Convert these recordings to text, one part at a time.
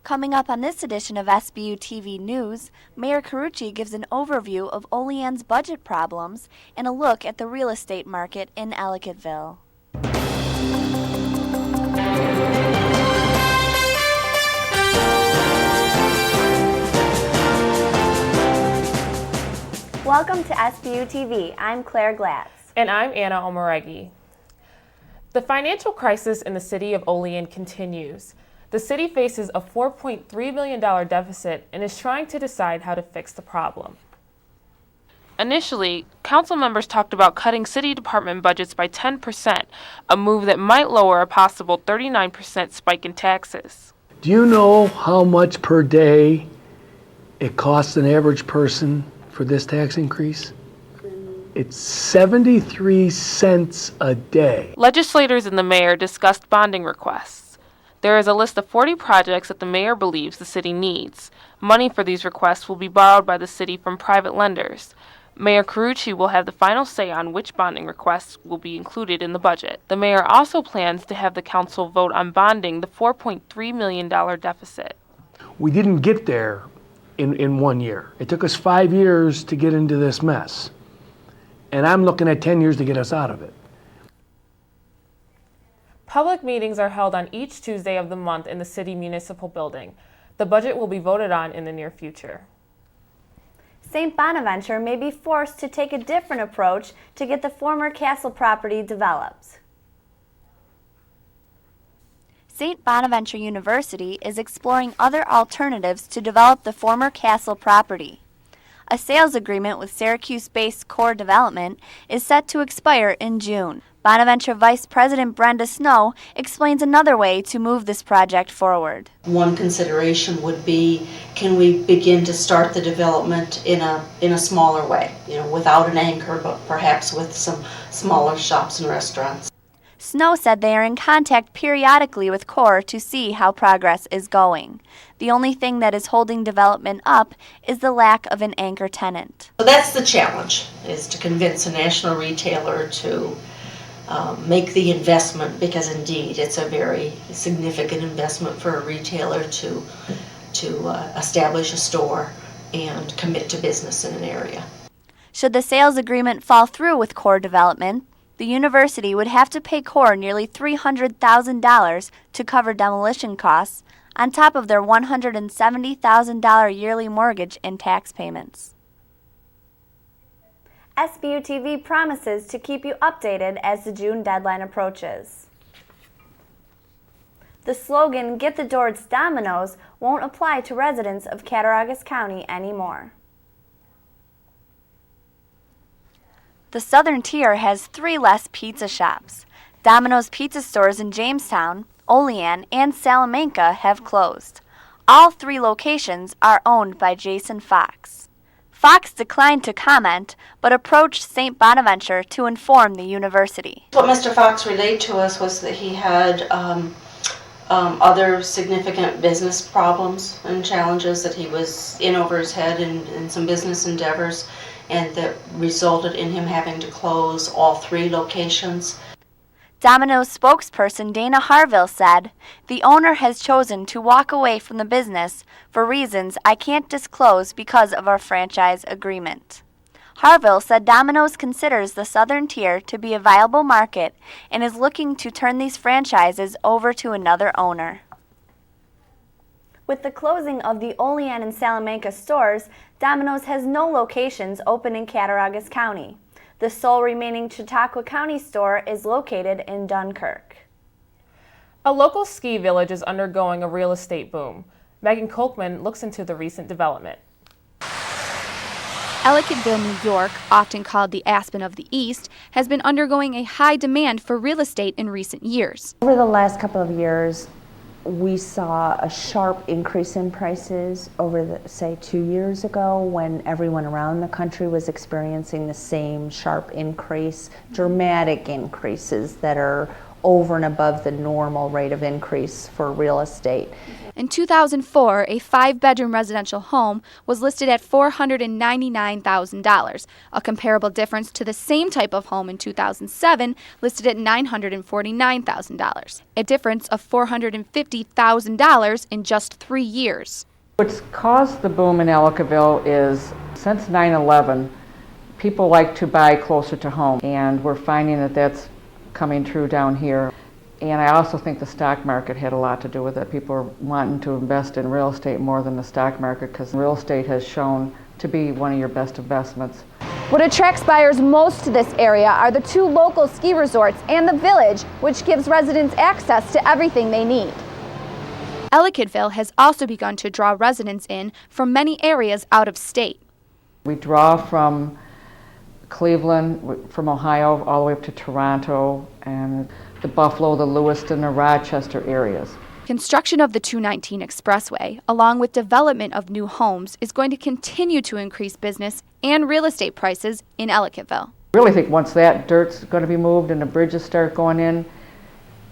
Coming up on this edition of Sbu TV News, Mayor Carucci gives an overview of Olean's budget problems and a look at the real estate market in Ellicottville. Welcome to Sbu TV. I'm Claire Glatz. And I'm Anna Omoregie. The financial crisis in the city of Olean continues. The city faces a $4.3 million deficit and is trying to decide how to fix the problem. Initially, council members talked about cutting city department budgets by 10%, a move that might lower a possible 39% spike in taxes. Do you know how much per day it costs an average person for this tax increase? It's 73 cents a day. Legislators and the mayor discussed bonding requests. There is a list of 40 projects that the mayor believes the city needs. Money for these requests will be borrowed by the city from private lenders. Mayor Carucci will have the final say on which bonding requests will be included in the budget. The mayor also plans to have the council vote on bonding the $4.3 million deficit. We didn't get there in 1 year. It took us 5 years to get into this mess. And I'm looking at 10 years to get us out of it. Public meetings are held on each Tuesday of the month in the city municipal building. The budget will be voted on in the near future. St. Bonaventure may be forced to take a different approach to get the former castle property developed. St. Bonaventure University is exploring other alternatives to develop the former castle property. A sales agreement with Syracuse-based Core Development is set to expire in June. Bonaventure Vice President Brenda explains another way to move this project forward. One consideration would be, can we begin to start the development in a smaller way, without an anchor, but perhaps with some smaller shops and restaurants. Snow said they are in contact periodically with Core to see how progress is going. The only thing that is holding development up is the lack of an anchor tenant. So that's the challenge, is to convince a national retailer to make the investment, because indeed it's a very significant investment for a retailer to establish a store and commit to business in an area. Should the sales agreement fall through with Core Development, the university would have to pay Core nearly $300,000 to cover demolition costs on top of their $170,000 yearly mortgage and tax payments. Sbu TV promises to keep you updated as the June deadline approaches. The slogan, "Get the door, it's Domino's," won't apply to residents of Cattaraugus County anymore. The Southern Tier has 3 less pizza shops. Domino's pizza stores in Jamestown, Olean, and Salamanca have closed. All 3 locations are owned by Jason Fox. Fox declined to comment, but approached St. Bonaventure to inform the university. What Mr. Fox relayed to us was that he had other significant business problems and challenges that he was in over his head in some business endeavors, and that resulted in him having to close all 3 locations. Domino's spokesperson Dana Harville said, "The owner has chosen to walk away from the business for reasons I can't disclose because of our franchise agreement." Harville said Domino's considers the Southern Tier to be a viable market and is looking to turn these franchises over to another owner. With the closing of the Olean and Salamanca stores, Domino's has no locations open in Cattaraugus County. The sole remaining Chautauqua County store is located in Dunkirk. A local ski village is undergoing a real estate boom. Meagan Kolkmann looks into the recent development. Ellicottville, New York, often called the Aspen of the East, has been undergoing a high demand for real estate in recent years. Over the last couple of years, we saw a sharp increase in prices over, say, 2 years ago, when everyone around the country was experiencing the same sharp increase, dramatic increases that are over and above the normal rate of increase for real estate. In 2004, a 5-bedroom residential home was listed at $499,000, a comparable difference to the same type of home in 2007 listed at $949,000, a difference of $450,000 in just 3 years. What's caused the boom in Ellicottville is since 9/11, people like to buy closer to home, and we're finding that that's coming true down here. And I also think the stock market had a lot to do with it. People are wanting to invest in real estate more than the stock market because real estate has shown to be one of your best investments. What attracts buyers most to this area are the 2 local ski resorts and the village, which gives residents access to everything they need. Ellicottville has also begun to draw residents in from many areas out of state. We draw from Cleveland, from Ohio, all the way up to Toronto, and the Buffalo, the Lewiston, the Rochester areas. Construction of the 219 Expressway, along with development of new homes, is going to continue to increase business and real estate prices in Ellicottville. I really think once that dirt's going to be moved and the bridges start going in,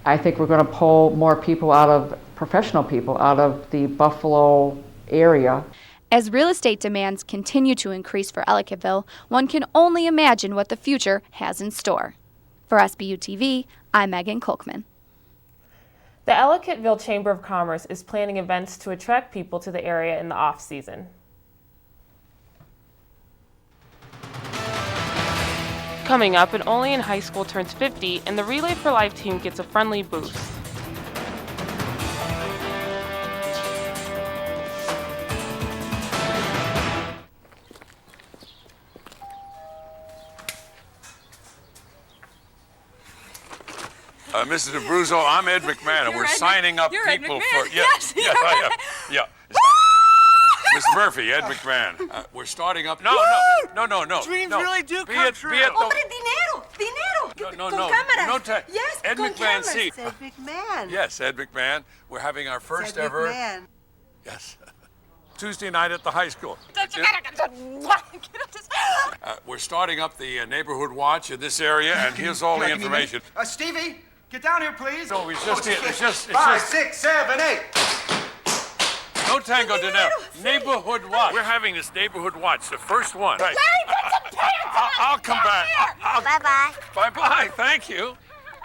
I think we're going to pull more people out of, professional people, out of the Buffalo area. As real estate demands continue to increase for Ellicottville, one can only imagine what the future has in store. For Sbu TV, I'm Meagan Kolkmann. The Ellicottville Chamber of Commerce is planning events to attract people to the area in the off-season. Coming up, an Olean High School turns 50 and the Relay for Life team gets a friendly boost. Mrs. DeBruzzo, I'm Ed McMahon, and we're signing up people for... Yes, I am. Yeah. Mr. Murphy, Ed McMahon. We're starting up... No. Dreams no. really do Be come it true. Hombre, dinero! No. Con cámaras. No time. Yes, Ed con McMahon, cámaras. see. Ed McMahon. Yes, Ed McMahon. We're having our first Ed ever... McMahon. Yes. Tuesday night at the high school. We're starting up the neighborhood watch in this area, and here's all the information. Stevie, get down here, please. No, it's just 5, 6, 7, 8. No tango dinero. Neighborhood watch. We're having this neighborhood watch, the first one. Right. Larry, put some pants on! I'll come back. Bye-bye. Bye-bye, thank you.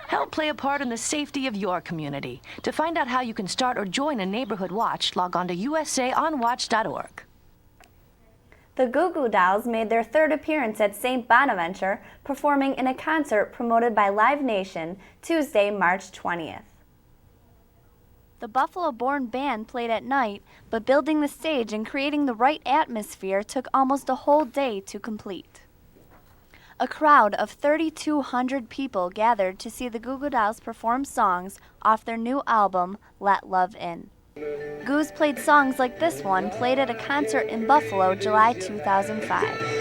Help play a part in the safety of your community. To find out how you can start or join a neighborhood watch, log on to usaonwatch.org. The Goo Goo Dolls made their 3rd appearance at St. Bonaventure, performing in a concert promoted by Live Nation Tuesday, March 20th. The Buffalo-born band played at night, but building the stage and creating the right atmosphere took almost a whole day to complete. A crowd of 3,200 people gathered to see the Goo Goo Dolls perform songs off their new album, Let Love In. Goos played songs like this one, played at a concert in Buffalo, July 2005.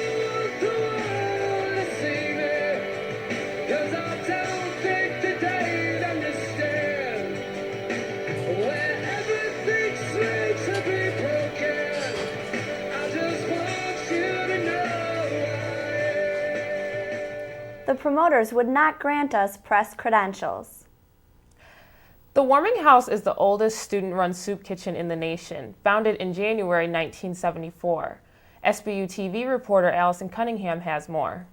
The promoters would not grant us press credentials. The Warming House is the oldest student-run soup kitchen in the nation, founded in January 1974. Sbu TV reporter Alyson Cunningham has more.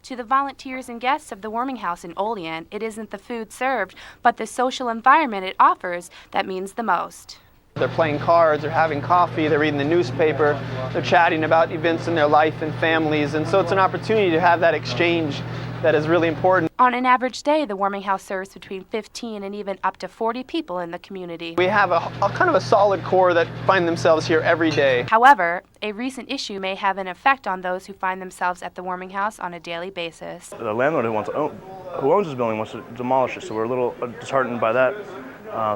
To the volunteers and guests of the Warming House in Olean, it isn't the food served, but the social environment it offers that means the most. They're playing cards, they're having coffee, they're reading the newspaper, they're chatting about events in their life and families, and so it's an opportunity to have that exchange that is really important. On an average day, the Warming House serves between 15 and even up to 40 people in the community. We have a kind of a solid core that find themselves here every day. However, a recent issue may have an effect on those who find themselves at the Warming House on a daily basis. The landlord who owns this building wants to demolish it, so we're a little disheartened by that.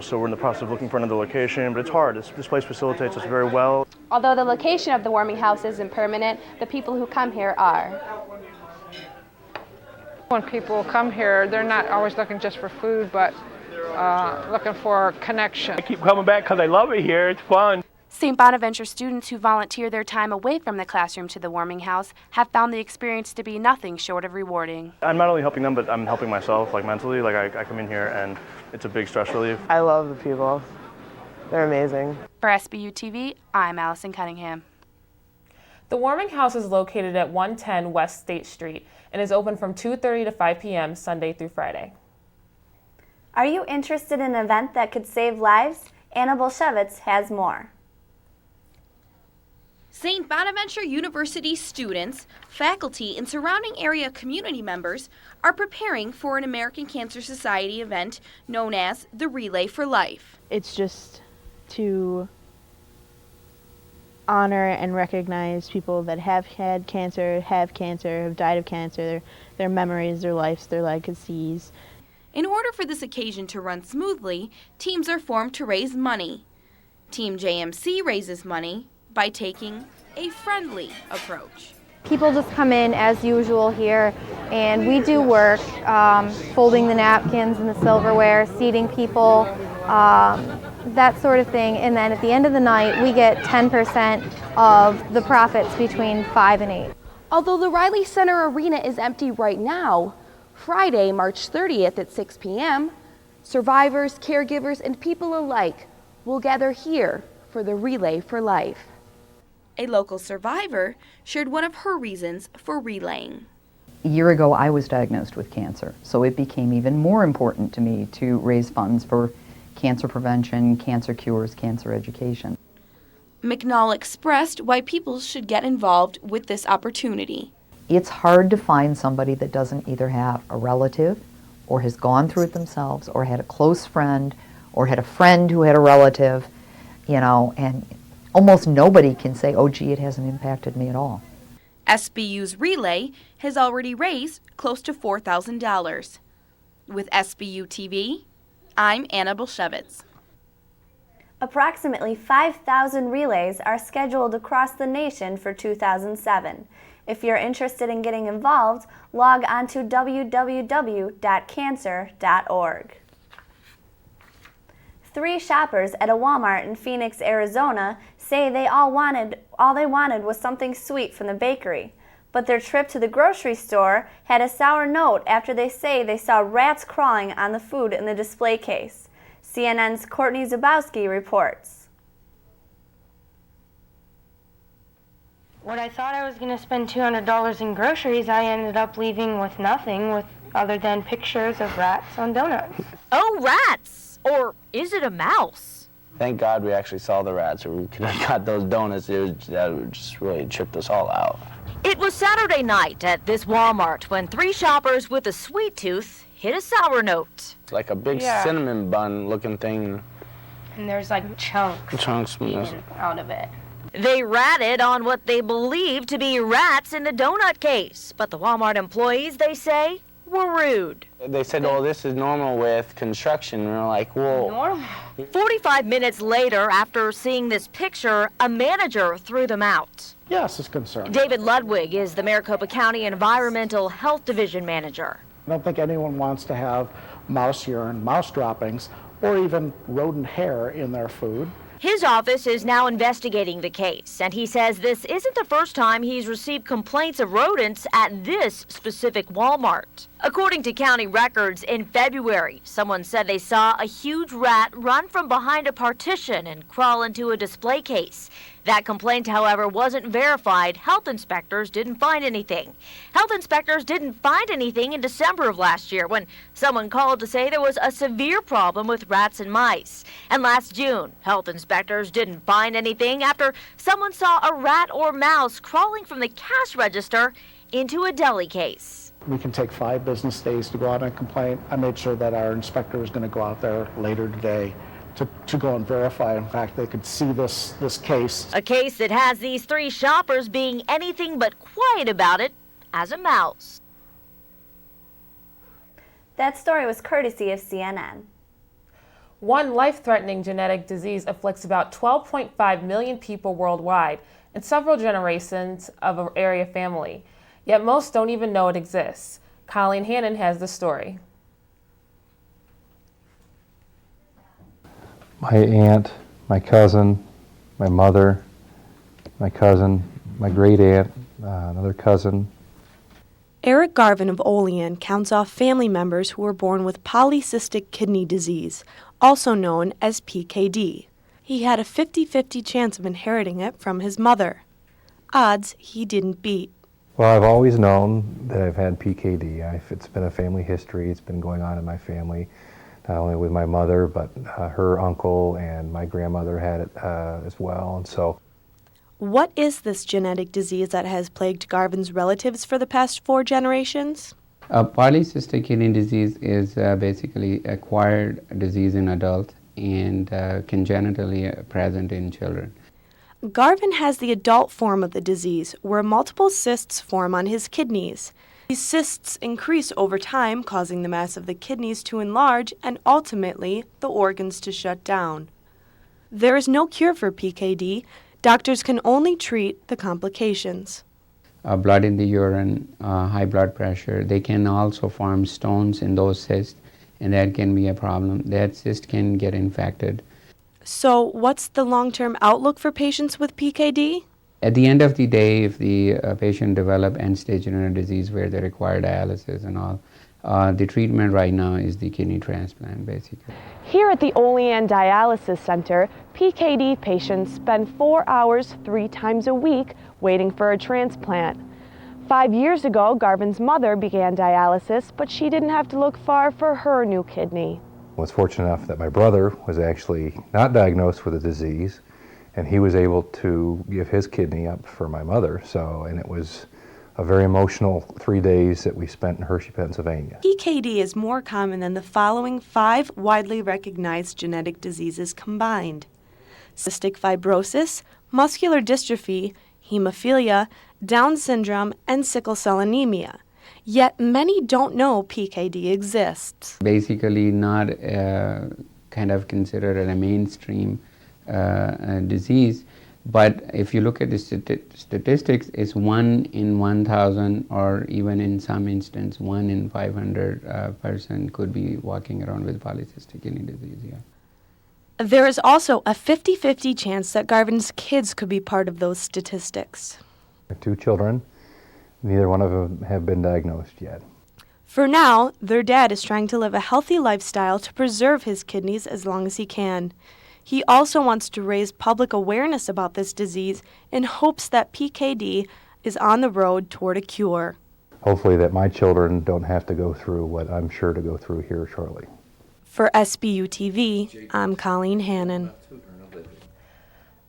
So we're in the process of looking for another location, but it's hard. This place facilitates us very well. Although the location of the Warming House isn't permanent, the people who come here are. When people come here, they're not always looking just for food, but looking for connection. I keep coming back because I love it here. It's fun. St. Bonaventure students who volunteer their time away from the classroom to the warming house have found the experience to be nothing short of rewarding. I'm not only helping them, but I'm helping myself, like mentally. Like I come in here and it's a big stress relief. I love the people. They're amazing. For Sbu TV, I'm Alyson Cunningham. The warming house is located at 110 West State Street and is open from 2:30 to 5 p.m. Sunday through Friday. Are you interested in an event that could save lives? Anna Bulszewicz has more. St. Bonaventure University students, faculty, and surrounding area community members are preparing for an American Cancer Society event known as the Relay for Life. It's just to honor and recognize people that have had cancer, have died of cancer, their memories, their lives, their legacies. In order for this occasion to run smoothly, teams are formed to raise money. Team JMC raises money by taking a friendly approach. People just come in as usual here, and we do work, folding the napkins and the silverware, seating people, that sort of thing. And then at the end of the night, we get 10% of the profits between 5 and 8. Although the Riley Center Arena is empty right now, Friday, March 30th at 6 p.m., survivors, caregivers, and people alike will gather here for the Relay for Life. A local survivor shared one of her reasons for relaying. A year ago, I was diagnosed with cancer, so it became even more important to me to raise funds for cancer prevention, cancer cures, cancer education. McNall expressed why people should get involved with this opportunity. It's hard to find somebody that doesn't either have a relative or has gone through it themselves or had a close friend or had a friend who had a relative, and almost nobody can say, oh gee, it hasn't impacted me at all. SBU's Relay has already raised close to $4,000. With Sbu TV, I'm Anna Bulszewicz. Approximately 5,000 relays are scheduled across the nation for 2007. If you're interested in getting involved, log on to www.cancer.org. 3 shoppers at a Walmart in Phoenix, Arizona say all they wanted was something sweet from the bakery. But their trip to the grocery store had a sour note after they say they saw rats crawling on the food in the display case. CNN's Courtney Zabowski reports. When I thought I was going to spend $200 in groceries, I ended up leaving with nothing other than pictures of rats on donuts. Oh, rats! Or is it a mouse? Thank God we actually saw the rats, or we could have got those donuts. That would just really tripped us all out. It was Saturday night at this Walmart when 3 shoppers with a sweet tooth hit a sour note. It's like a big cinnamon bun looking thing. And there's like chunks out of it. They ratted on what they believed to be rats in the donut case, but the Walmart employees, they say, were rude. They said, oh, this is normal with construction. And we're like, whoa. Normal? 45 minutes later, after seeing this picture, a manager threw them out. Yes, it's concerning. David Ludwig is the Maricopa County Environmental Health Division manager. I don't think anyone wants to have mouse urine, mouse droppings, or even rodent hair in their food. His office is now investigating the case, and he says this isn't the first time he's received complaints of rodents at this specific Walmart. According to county records, in February, someone said they saw a huge rat run from behind a partition and crawl into a display case. That complaint, however, wasn't verified. Health inspectors didn't find anything. Health inspectors didn't find anything in December of last year when someone called to say there was a severe problem with rats and mice. And last June, health inspectors didn't find anything after someone saw a rat or mouse crawling from the cash register into a deli case. We can take 5 business days to go out on a complaint. I made sure that our inspector was going to go out there later today to go and verify. In fact, they could see this case. A case that has these 3 shoppers being anything but quiet about it as a mouse. That story was courtesy of CNN. One life-threatening genetic disease afflicts about 12.5 million people worldwide and several generations of an area family. Yet most don't even know it exists. Colleen Hannon has the story. My aunt, my cousin, my mother, my cousin, my great aunt, another cousin. Eric Garvin of Olean counts off family members who were born with polycystic kidney disease, also known as PKD. He had a 50-50 chance of inheriting it from his mother. Odds he didn't beat. Well, I've always known that I've had PKD. It's been a family history. It's been going on in my family, not only with my mother, but her uncle and my grandmother had it as well. And so, what is this genetic disease that has plagued Garvin's relatives for the past 4 generations? Polycystic kidney disease is basically acquired disease in adults and congenitally present in children. Garvin has the adult form of the disease, where multiple cysts form on his kidneys. These cysts increase over time, causing the mass of the kidneys to enlarge and ultimately the organs to shut down. There is no cure for PKD. Doctors can only treat the complications. Blood in the urine, high blood pressure, they can also form stones in those cysts, and that can be a problem. That cyst can get infected. So what's the long-term outlook for patients with PKD? At the end of the day, if the patient develops end-stage renal disease where they require dialysis and all, the treatment right now is the kidney transplant, basically. Here at the Olean Dialysis Center, PKD patients spend 4 hours 3 times a week waiting for a transplant. 5 years ago, Garvin's mother began dialysis, but she didn't have to look far for her new kidney. I was fortunate enough that my brother was actually not diagnosed with the disease, and he was able to give his kidney up for my mother. And it was a very emotional 3 days that we spent in Hershey, Pennsylvania. PKD is more common than the following 5 widely recognized genetic diseases combined: cystic fibrosis, muscular dystrophy, hemophilia, Down syndrome, and sickle cell anemia. Yet many don't know PKD exists. Basically not kind of considered a mainstream disease, but if you look at the statistics, it's 1 in 1,000, or even in some instances 1 in 500 person could be walking around with polycystic kidney disease. Yeah. There is also a 50-50 chance that Garvin's kids could be part of those statistics. I have 2 children. Neither one of them have been diagnosed yet. For now, their dad is trying to live a healthy lifestyle to preserve his kidneys as long as he can. He also wants to raise public awareness about this disease in hopes that PKD is on the road toward a cure. Hopefully that my children don't have to go through what I'm sure to go through here shortly. For Sbu TV, I'm Colleen Hannon.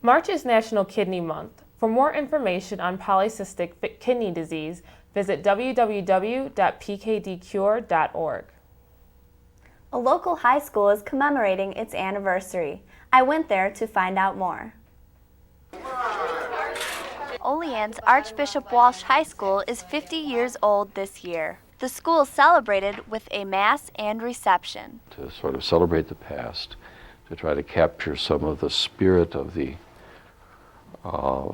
March is National Kidney Month. For more information on polycystic kidney disease, visit www.pkdcure.org. A local high school is commemorating its anniversary. I went there to find out more. Olean's Archbishop Walsh High School is 50 years old this year. The school celebrated with a mass and reception. To sort of celebrate the past, to try to capture some of the spirit of the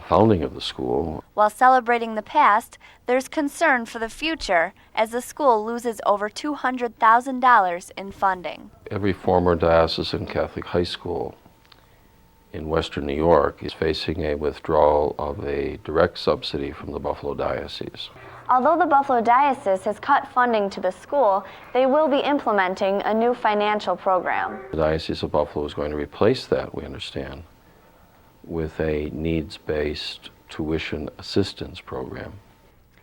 founding of the school. While celebrating the past, there's concern for the future as the school loses over $200,000 in funding. Every former diocesan Catholic high school in Western New York is facing a withdrawal of a direct subsidy from the Buffalo Diocese. Although the Buffalo Diocese has cut funding to the school, they will be implementing a new financial program. The Diocese of Buffalo is going to replace that, we understand, with a needs-based tuition assistance program.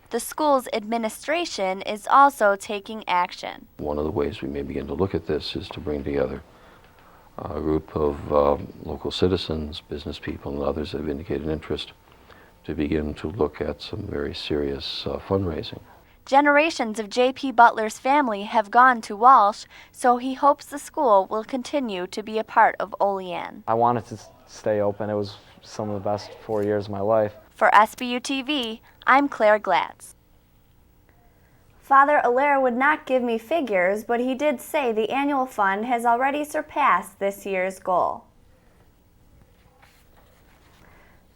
The school's administration is also taking action. One of the ways we may begin to look at this is to bring together a group of local citizens, business people, and others that have indicated interest to begin to look at some very serious fundraising. Generations of J.P. Butler's family have gone to Walsh, so he hopes the school will continue to be a part of Olean. I wanted to stay open. It was some of the best 4 years of my life. For Sbu TV, I'm Claire Glatz. Father Allaire would not give me figures, but he did say the annual fund has already surpassed this year's goal.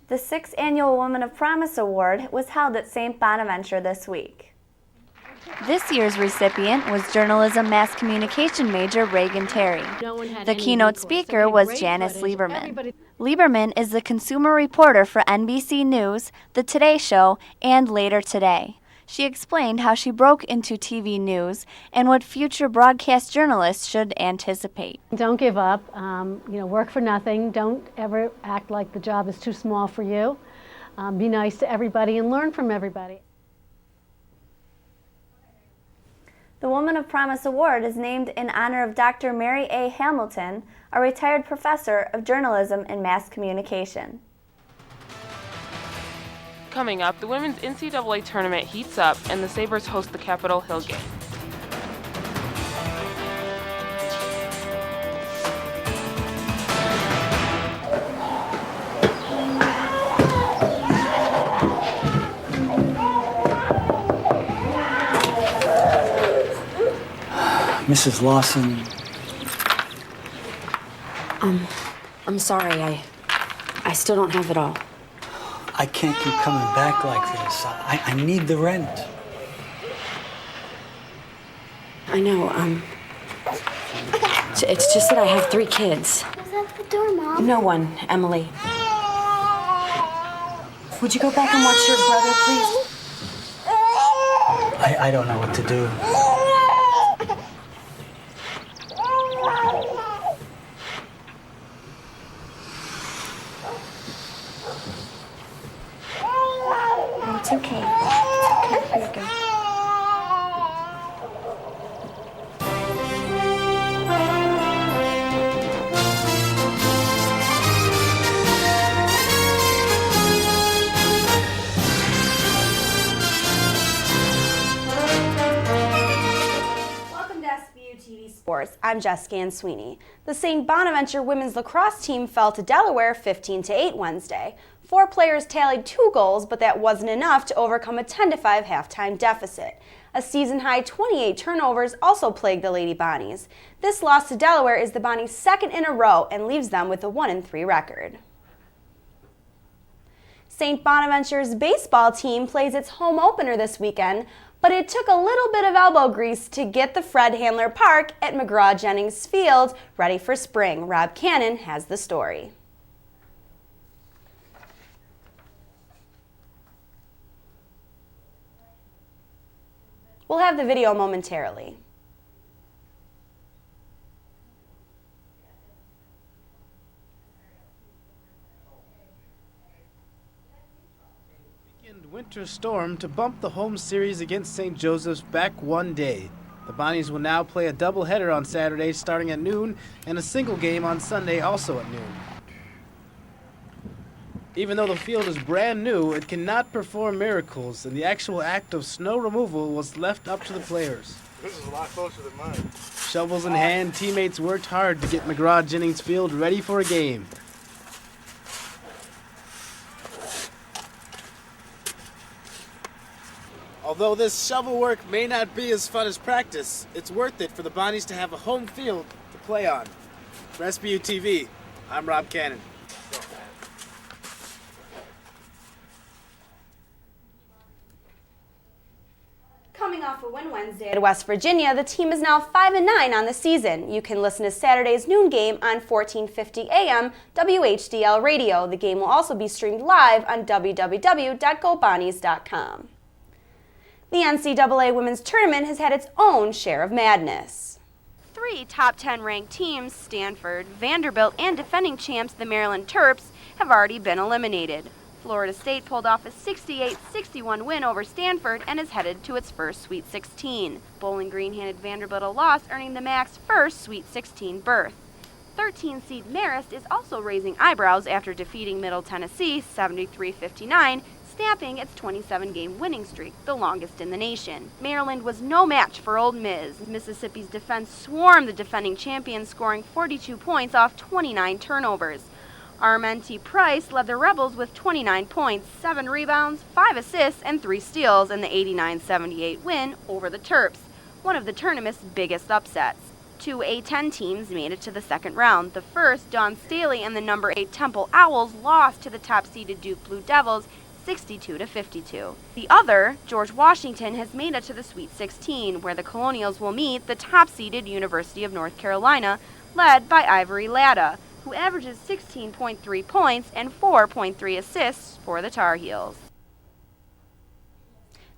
The 6th Annual Woman of Promise Award was held at St. Bonaventure this week. This year's recipient was journalism mass communication major Reagan Terry. The keynote speaker was Janice Lieberman. Lieberman is the consumer reporter for NBC News, The Today Show, and Later Today. She explained how she broke into TV news and what future broadcast journalists should anticipate. Don't give up. Work for nothing. Don't ever act like the job is too small for you. Be nice to everybody and learn from everybody. The Woman of Promise Award is named in honor of Dr. Mary A. Hamilton, a retired professor of journalism and mass communication. Coming up, the women's NCAA tournament heats up and the Sabres host the Capitol Hill game. Mrs. Lawson. I'm sorry. I still don't have it all. I can't keep coming back like this. I need the rent. I know, it's just that I have 3 kids. Was that the door, Mom? No one, Emily. Would you go back and watch your brother, please? I don't know what to do. It's okay. It's okay. Here you go. Welcome to Sbu TV Sports. I'm Jessica Ansuini. The St. Bonaventure women's lacrosse team fell to Delaware 15-8 Wednesday. 4 players tallied 2 goals, but that wasn't enough to overcome a 10-5 halftime deficit. A season-high 28 turnovers also plagued the Lady Bonnies. This loss to Delaware is the Bonnies' 2nd in a row and leaves them with a 1-3 record. St. Bonaventure's baseball team plays its home opener this weekend, but it took a little bit of elbow grease to get the Fred Handler Park at McGraw-Jennings Field ready for spring. Rob Cannon has the story. We'll have the video momentarily. Winter storm to bump the home series against St. Joseph's back 1 day. The Bonnies will now play a doubleheader on Saturday starting at noon and a single game on Sunday also at noon. Even though the field is brand new, it cannot perform miracles, and the actual act of snow removal was left up to the players. This is a lot closer than mine. Shovels in hand, teammates worked hard to get McGraw-Jennings Field ready for a game. Although this shovel work may not be as fun as practice, it's worth it for the Bonnies to have a home field to play on. For Sbu TV, I'm Rob Cannon. Coming off a win Wednesday at West Virginia, the team is now 5-9 on the season. You can listen to Saturday's noon game on 1450 AM WHDL Radio. The game will also be streamed live on www.gobonnies.com. The NCAA Women's Tournament has had its own share of madness. 3 top 10 ranked teams, Stanford, Vanderbilt, and defending champs, the Maryland Terps, have already been eliminated. Florida State pulled off a 68-61 win over Stanford and is headed to its first Sweet 16. Bowling Green handed Vanderbilt a loss, earning the MAC's first Sweet 16 berth. 13-seed Marist is also raising eyebrows after defeating Middle Tennessee 73-59, snapping its 27-game winning streak, the longest in the nation. Maryland was no match for Ole Miss. Mississippi's defense swarmed the defending champions, scoring 42 points off 29 turnovers. Armenti Price led the Rebels with 29 points, 7 rebounds, 5 assists, and 3 steals in the 89-78 win over the Terps, one of the tournament's biggest upsets. 2 A-10 teams made it to the second round. The first, Dawn Staley and the number 8 Temple Owls, lost to the top-seeded Duke Blue Devils 62-52. The other, George Washington, has made it to the Sweet 16, where the Colonials will meet the top-seeded University of North Carolina, led by Ivory Latta, who averages 16.3 points and 4.3 assists for the Tar Heels.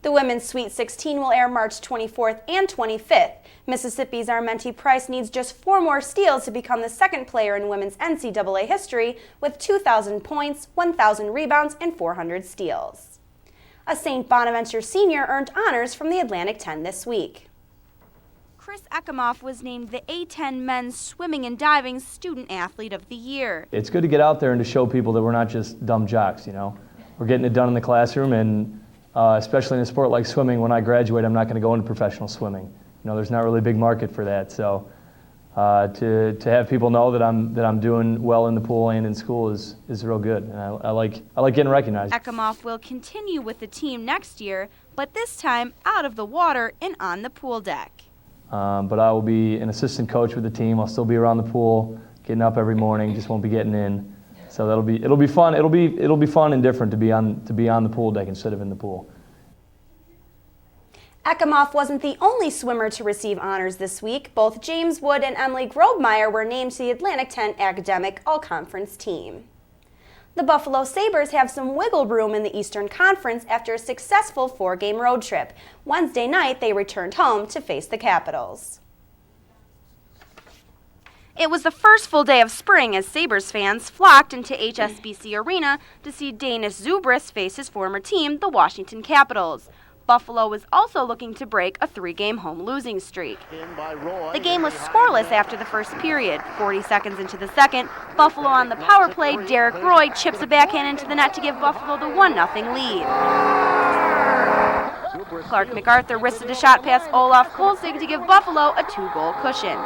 The Women's Sweet 16 will air March 24th and 25th. Mississippi's Armenti Price needs just 4 more steals to become the second player in women's NCAA history with 2,000 points, 1,000 rebounds, and 400 steals. A St. Bonaventure senior earned honors from the Atlantic 10 this week. Chris Ekimoff was named the A10 Men's Swimming and Diving Student Athlete of the Year. It's good to get out there and to show people that we're not just dumb jocks, you know. We're getting it done in the classroom, and especially in a sport like swimming, when I graduate, I'm not going to go into professional swimming. You know, there's not really a big market for that. So to have people know that I'm doing well in the pool and in school is real good. And I like getting recognized. Ekimoff will continue with the team next year, but this time out of the water and on the pool deck. But I will be an assistant coach with the team. I'll still be around the pool, getting up every morning. Just won't be getting in. So it'll be fun. It'll be fun and different to be on the pool deck instead of in the pool. Ekimoff wasn't the only swimmer to receive honors this week. Both James Wood and Emily Grobmeyer were named to the Atlantic 10 Academic All-Conference team. The Buffalo Sabres have some wiggle room in the Eastern Conference after a successful 4-game road trip. Wednesday night, they returned home to face the Capitals. It was the first full day of spring as Sabres fans flocked into HSBC Arena to see Danish Zubris face his former team, the Washington Capitals. Buffalo was also looking to break a 3-game home losing streak. The game was scoreless after the first period. 40 seconds into the second, Buffalo on the power play, Derek Roy chips a backhand into the net to give Buffalo the 1-0 lead. Clark MacArthur wristed a shot past Olaf Kolzig to give Buffalo a 2-goal cushion.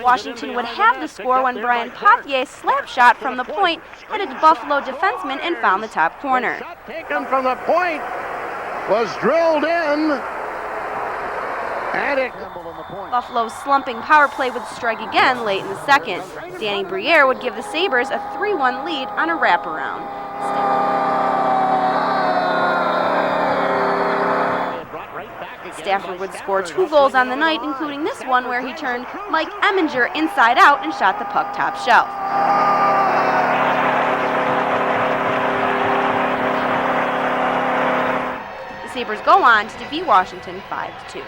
Washington would have the score when Brian Pothier's slap shot from the point hit a Buffalo defenseman and found the top corner. Shot taken from the point was drilled in, and Buffalo's slumping power play would strike again late in the second. Danny Briere would give the Sabres a 3-1 lead on a wraparound. Stafford would score 2 goals on the night, including this one where he turned Mike Eminger inside out and shot the puck top shelf. The Sabres go on to defeat Washington 5-2.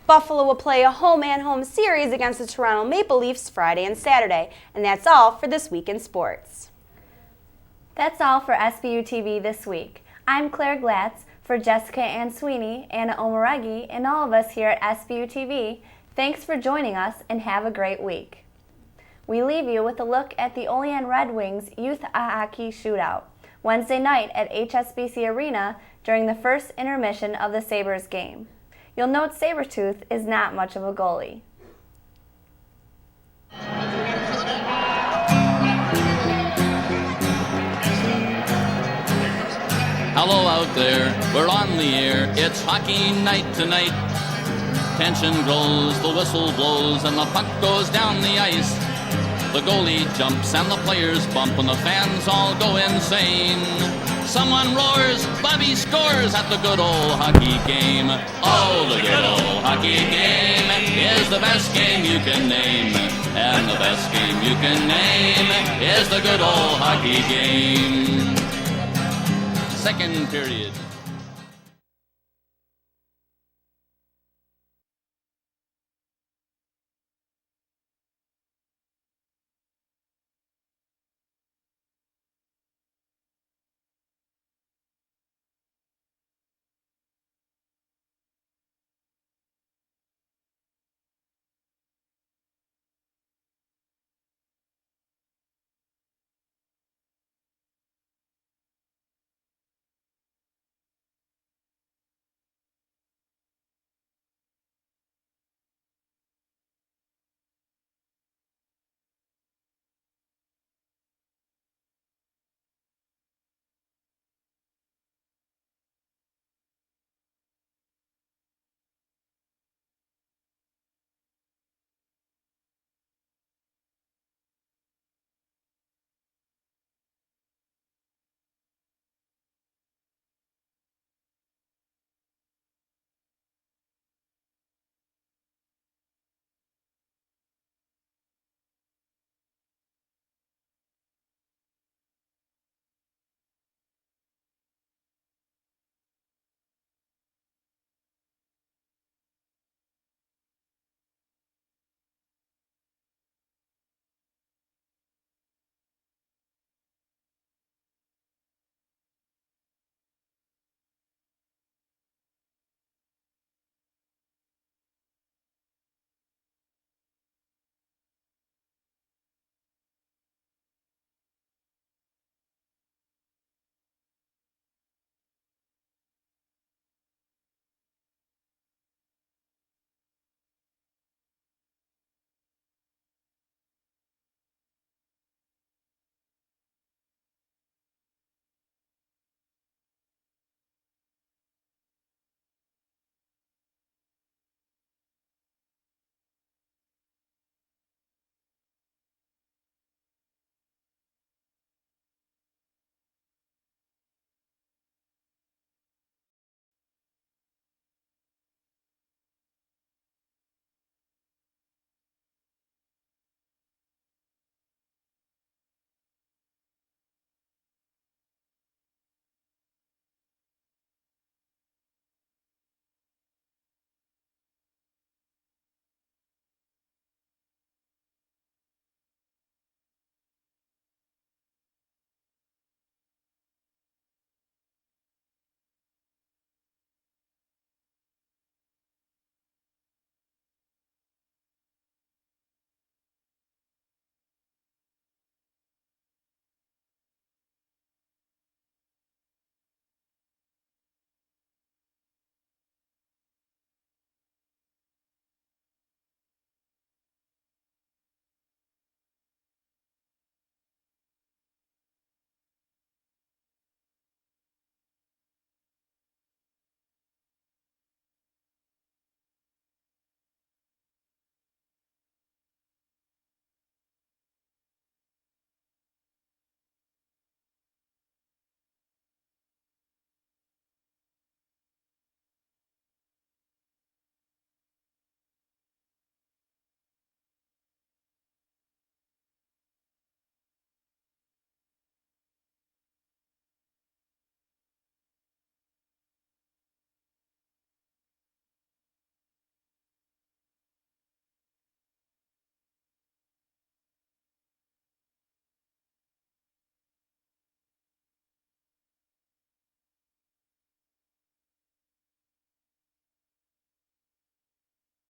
Buffalo will play a home-and-home series against the Toronto Maple Leafs Friday and Saturday. And that's all for This Week in Sports. That's all for Sbu TV this week. I'm Claire Glatz. For Jessica Ansuini, Anna Omoregie, and all of us here at Sbu TV, thanks for joining us and have a great week. We leave you with a look at the Olean Red Wings Youth Hockey Shootout, Wednesday night at HSBC Arena during the first intermission of the Sabres game. You'll note Sabretooth is not much of a goalie. Hello out there, we're on the air, it's hockey night tonight. Tension grows, the whistle blows, and the puck goes down the ice. The goalie jumps and the players bump and the fans all go insane. Someone roars, Bobby scores at the good old hockey game. Oh, the good old hockey game is the best game you can name. And the best game you can name is the good old hockey game. Second period.